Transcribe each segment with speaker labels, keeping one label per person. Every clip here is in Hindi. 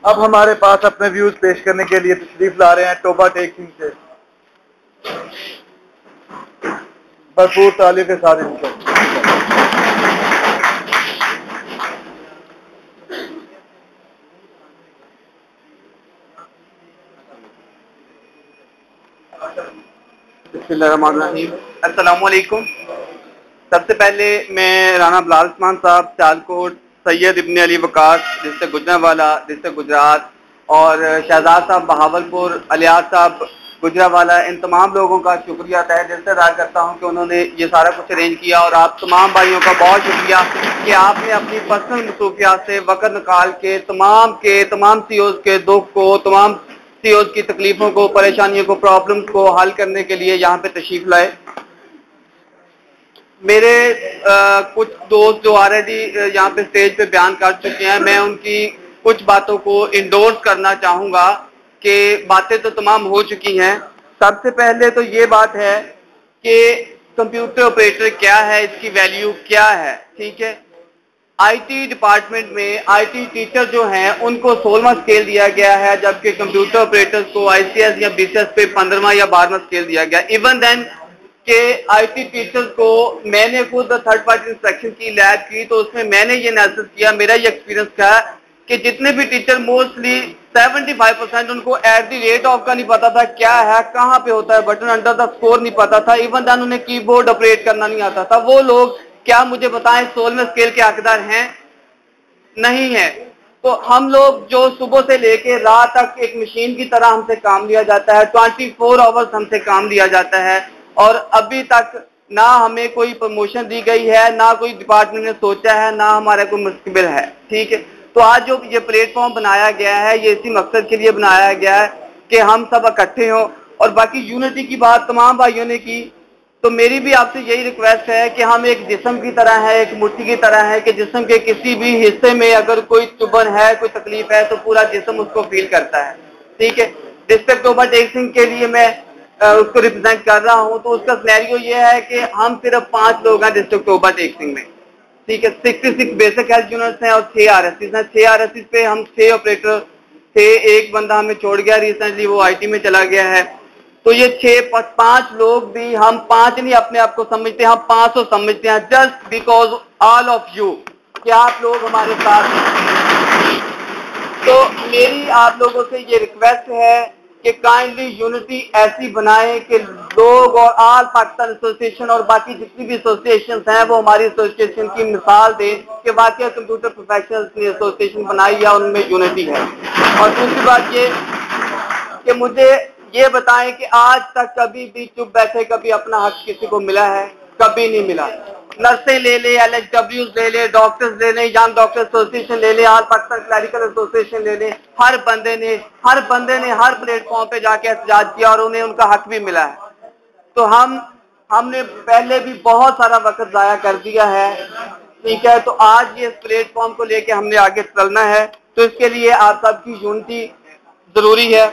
Speaker 1: अब हमारे पास अपने व्यूज पेश करने के लिए तशरीफ ला रहे हैं टोबा टेक सिंह से। भरपूर तालियों के साथ इनको।
Speaker 2: अस्सलामु अलैकुम। सबसे पहले मैं राना बिलाल उस्मान साहब, सियालकोट, सैयद इब्न अली वकास डिस्ट्रिक्ट गुजरांवाला डिस्ट्रिक्ट गुजरात और शहजाद साहब बहावलपुर, अलियास साहब गुजरांवाला, इन तमाम लोगों का शुक्रिया तहे दिल से अदा करता हूं कि उन्होंने ये सारा कुछ अरेंज किया। और आप तमाम भाइयों का बहुत शुक्रिया कि आपने अपनी पर्सनल मसरूफियात से वक़्त निकाल के तमाम सीओज के दुख को, तमाम सीओज की तकलीफों को, परेशानियों को, प्रॉब्लम्स को हल करने के लिए यहाँ पे तशरीफ लाए। मेरे कुछ दोस्त जो ऑलरेडी यहाँ पे स्टेज पे बयान कर चुके हैं, मैं उनकी कुछ बातों को इंडोर्स करना चाहूँगा कि बातें तो तमाम हो चुकी हैं। सबसे पहले तो ये बात है कि कंप्यूटर ऑपरेटर क्या है, इसकी वैल्यू क्या है। ठीक है, आईटी डिपार्टमेंट में आईटी टीचर जो हैं उनको 16वां स्केल दिया गया है, जबकि कंप्यूटर ऑपरेटर्स को आईसीएस या बीसीएस पे 15वां या 12वां स्केल दिया गया। इवन देन के आईटी टीचर्स को मैंने खुद थर्ड पार्टी इंस्पेक्शन की लैब की, तो उसमें मैंने ये एनालिसिस किया, मेरा ये एक्सपीरियंस था कि जितने भी टीचर मोस्टली 75% उनको एट द रेट ऑफ का नहीं पता था क्या है, कहाँ पे होता है बटन, अंडर द स्कोर नहीं पता था, इवन देन उन्हें कीबोर्ड ऑपरेट करना नहीं आता था। वो लोग क्या मुझे बताएं 16वें स्केल के हकदार हैं? नहीं है। तो हम लोग जो सुबह से लेके रात तक एक मशीन की तरह हमसे काम लिया जाता है, 24 आवर्स हमसे काम लिया जाता है, और अभी तक ना हमें कोई प्रमोशन दी गई है, ना कोई डिपार्टमेंट ने सोचा है, ना हमारा कोई मुस्तकबिल है। ठीक है, तो आज जो ये प्लेटफॉर्म बनाया गया है ये इसी मकसद के लिए बनाया गया है कि हम सब इकट्ठे हों। और बाकी यूनिटी की बात तमाम भाइयों ने की, तो मेरी भी आपसे यही रिक्वेस्ट है कि हम एक जिस्म की तरह है, एक मुट्ठी की तरह है कि जिस्म के किसी भी हिस्से में अगर कोई चुभन है, कोई तकलीफ है, तो पूरा जिस्म उसको फील करता है। ठीक है, डिस्ट्रिक्ट टोबा टेक सिंह के लिए मैं उसको रिप्रेजेंट कर रहा हूं, तो उसका सिनेरियो ये है कि हम सिर्फ 5 लोग हैं डिस्ट्रिक्ट टोबा टेक सिंह में। ठीक है, 66 बेसिक हेल्थ यूनिट्स हैं और 6 आरएससीज हैं। 6 आरएससीज पे हम 6 ऑपरेटर थे, एक बंदा हमें छोड़ गया रिसेंटली, वो आईटी में चला गया है। तो ये 5 लोग भी, हम 5 नहीं अपने आप को समझते, हम 500 समझते हैं, just because all of you, कि आप लोग हमारे साथ हैं। तो मेरी आप लोगों से ये रिक्वेस्ट है कि काइंडली यूनिटी ऐसी बनाएं कि लोग और ऑल पाकिस्तान एसोसिएशन और बाकी जितनी भी एसोसिएशन हैं वो हमारी एसोसिएशन की मिसाल दें कि वाकई कंप्यूटर प्रोफेशनल्स ने एसोसिएशन बनाई है, उनमें यूनिटी है। और दूसरी बात ये कि मुझे ये बताएं कि आज तक कभी भी चुप बैठे कभी अपना हक किसी को मिला है? कभी नहीं मिला। नर्सें ले ले, एलएचडब्ल्यूज ले ले, डॉक्टर्स ले ले, यंग डॉक्टर एसोसिएशन ले ले, ऑल पाकिस्तान क्लरिकल एसोसिएशन ले ले, हर बंदे ने हर प्लेटफॉर्म पे जाके एहतजाज किया और उन्हें उनका हक भी मिला है। तो हमने पहले भी बहुत सारा वक्त जाया कर दिया है। ठीक है, तो आज ये प्लेटफॉर्म को लेके हमने आगे चलना है, तो इसके लिए आप सबकी यूनिटी जरूरी है।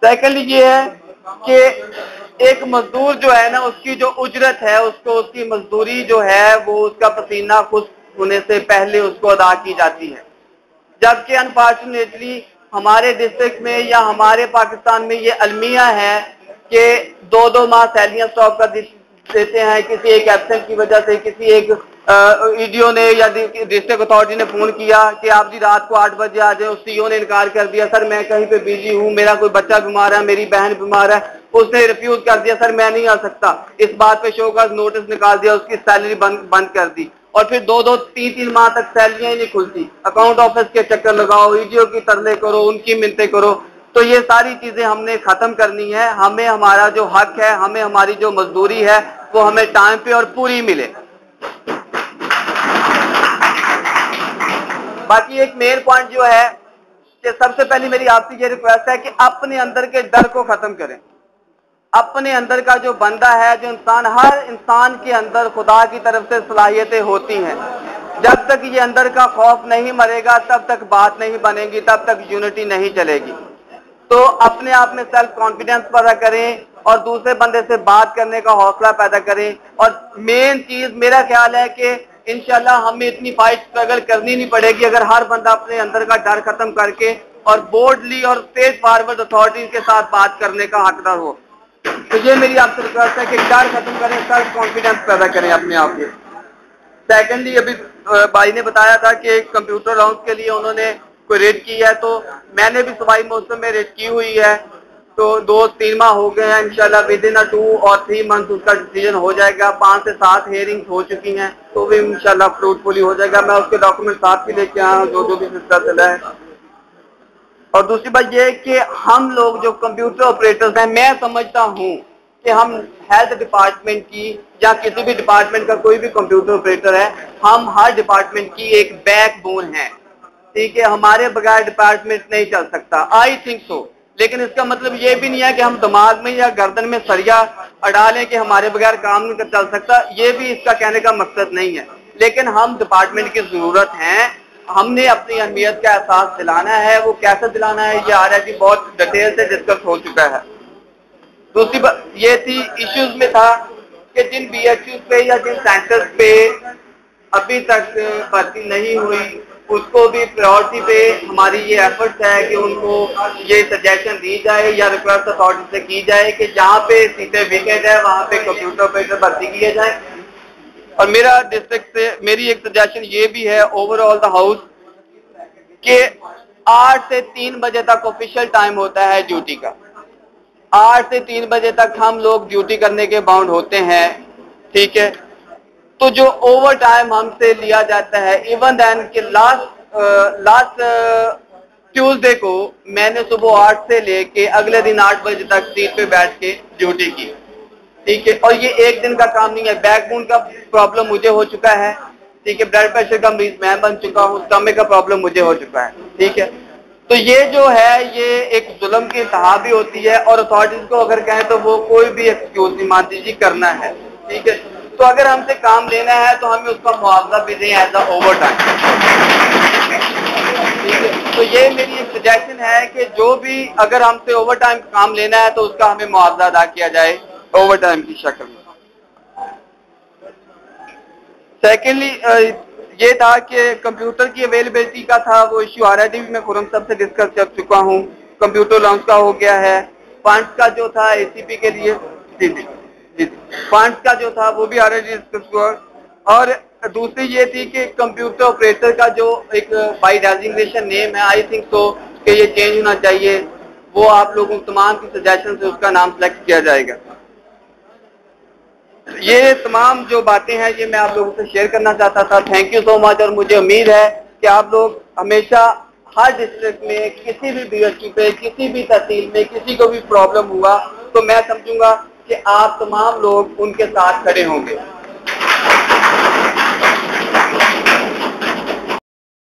Speaker 2: सेकंडली ये है कि एक मजदूर जो है ना, उसकी जो उजरत है, उसको उसकी मजदूरी जो है वो उसका पसीना खुश्क होने से पहले उसको अदा की जाती है। जबकि अनफॉर्चुनेटली हमारे डिस्ट्रिक्ट में या हमारे पाकिस्तान में ये अलमिया है कि 2-2 माह सैलरियां स्टॉप कर देते हैं किसी एक एब्सेंट की वजह से। किसी एक ईडीओ ने या डिस्ट्रिक्ट अथॉरिटी ने फोन किया कि आप जी रात को 8 बजे आ जाए, उस सीईओ ने इनकार कर दिया, सर मैं कहीं पे बिजी हूँ, मेरा कोई बच्चा बीमार है, मेरी बहन बीमार है। उसने रिफ्यूज कर दिया, सर मैं नहीं आ सकता। इस बात पे शो का नोटिस निकाल दिया, उसकी सैलरी बंद कर दी। और फिर 2-2, 3-3 माह तक सैलरियां ही नहीं खुलती। अकाउंट ऑफिस के चक्कर लगाओ, ईडीओ की तरले करो, उनकी मिन्नतें करो। तो ये सारी चीजें हमने खत्म करनी है। हमें हमारा जो हक है, हमें हमारी जो मजदूरी है वो हमें टाइम पे और पूरी मिले। बाकी एक मेन पॉइंट जो है कि सबसे पहली मेरी आपसे ये रिक्वेस्ट है कि अपने अंदर के डर को खत्म करें। अपने अंदर का जो बंदा है, जो इंसान, हर इंसान के अंदर खुदा की तरफ से सलाहियतें होती हैं। जब तक ये अंदर का खौफ नहीं मरेगा तब तक बात नहीं बनेगी, तब तक यूनिटी नहीं चलेगी। तो अपने आप में सेल्फ कॉन्फिडेंस पैदा करें और दूसरे बंदे से बात करने का हौसला पैदा करें। और मेन चीज मेरा ख्याल है कि इंशाल्लाह हमें इतनी फाइट स्ट्रगल करनी नहीं पड़ेगी अगर हर बंदा अपने अंदर का डर खत्म करके और बोल्डली और स्ट्रेट फॉरवर्ड अथॉरिटीज के साथ बात करने का हकदार हो। तो ये मेरी आपसे रिक्वेस्ट है कि डर खत्म करें, सेल्फ कॉन्फिडेंस पैदा करें अपने आप में। सेकेंडली, अभी भाई ने बताया था कि कंप्यूटर लाउंज के लिए उन्होंने कोई रेड की है, तो मैंने भी सवाई मौसम में रेड की हुई है। तो 2-3 माह हो गए हैं, इंशाल्लाह विद इन 2 और 3 मंथ उसका डिसीजन हो जाएगा। 5 से 7 हेयरिंग्स हो चुकी हैं, तो भी इंशाल्लाह फ्रूटफुली हो जाएगा। मैं उसके डॉक्यूमेंट साथ भी लेके आया हूँ, जो भी सिलसिला चला है। और दूसरी बात यह कि हम लोग जो कंप्यूटर ऑपरेटर्स हैं, मैं समझता हूँ कि हम हेल्थ डिपार्टमेंट की या किसी भी डिपार्टमेंट का कोई भी कंप्यूटर ऑपरेटर है, हम हर डिपार्टमेंट की एक बैकबोन है, ठीक है। हमारे बगैर डिपार्टमेंट नहीं चल सकता, आई थिंक सो। लेकिन इसका मतलब ये भी नहीं है कि हम दिमाग में या गर्दन में सरिया अड़ा लें कि हमारे बगैर काम नहीं चल सकता, ये भी इसका कहने का मकसद नहीं है। लेकिन हम डिपार्टमेंट की जरूरत है, हमने अपनी अहमियत का एहसास दिलाना है। वो कैसे दिलाना है ये ऑलरेडी बहुत डिटेल से डिस्कस हो चुका है। दूसरी बात ये थी, इश्यूज में था कि जिन BHUs पे या जिन सेंटर्स पे अभी तक भर्ती नहीं हुई, उसको भी प्रायोरिटी पे हमारी ये एफर्ट्स है कि उनको ये सजेशन दी जाए या रिक्वेस्ट अथॉरिटी से की जाए कि जहाँ पे सीटें वेकेंट है वहाँ पे कंप्यूटर ऑपरेटर भर्ती किए जाए। और मेरा डिस्ट्रिक्ट से मेरी एक सजेशन ये भी है ओवरऑल द हाउस कि 8 से 3 बजे तक ऑफिशियल टाइम होता है ड्यूटी का। 8 से 3 बजे तक हम लोग ड्यूटी करने के बाउंड होते हैं, ठीक है। तो जो ओवर टाइम हमसे लिया जाता है, इवन देन कि लास्ट ट्यूसडे को मैंने सुबह 8 से लेके अगले दिन 8 बजे तक सीट पे बैठ के ड्यूटी की, ठीक है। और ये एक दिन का काम नहीं है, बैकबोन का प्रॉब्लम मुझे हो चुका है, ठीक है। ब्लड प्रेशर का मरीज मैं बन चुका हूँ, स्टमक का प्रॉब्लम मुझे हो चुका है, ठीक है। तो ये जो है ये एक जुल्म की इंतहा भी होती है, और अथॉरिटीज को अगर कहें तो वो कोई भी एक्सक्यूज नहीं मानती जी, करना है, ठीक है। तो अगर हमसे काम लेना है तो हमें उसका मुआवजा भी दें एज अ ओवर टाइम, ठीक है। तो ये मेरी एक सजेशन है कि जो भी अगर हमसे ओवर टाइम काम लेना है तो उसका हमें मुआवजा अदा किया जाए ओवर टाइम की शक्ल में। सेकेंडली ये था कि कंप्यूटर की अवेलेबिलिटी का था, वो इश्यू ऑलरेडी भी मैं खुरम साहब से डिस्कस कर चुका हूँ। कंप्यूटर लॉन्च का हो गया है। फंड्स का जो था ACP के लिए, फंड्स का जो था वो भी ऑलरेडी डिस्कस हुआ। और दूसरी ये थी कि कंप्यूटर ऑपरेटर का जो एक बाय डेजिग्नेशन नेम है, आई थिंक सो कि ये चेंज होना चाहिए। वो आप लोगों तमाम की सजेशन से उसका नाम सेलेक्ट किया जाएगा। ये तमाम जो बातें हैं ये मैं आप लोगों से शेयर करना चाहता था। Thank you so much. और मुझे उम्मीद है कि आप लोग हमेशा हर डिस्ट्रिक्ट में किसी भी BHU पे, किसी भी तहसील में किसी को भी प्रॉब्लम हुआ तो मैं समझूंगा कि आप तमाम लोग उनके साथ खड़े होंगे।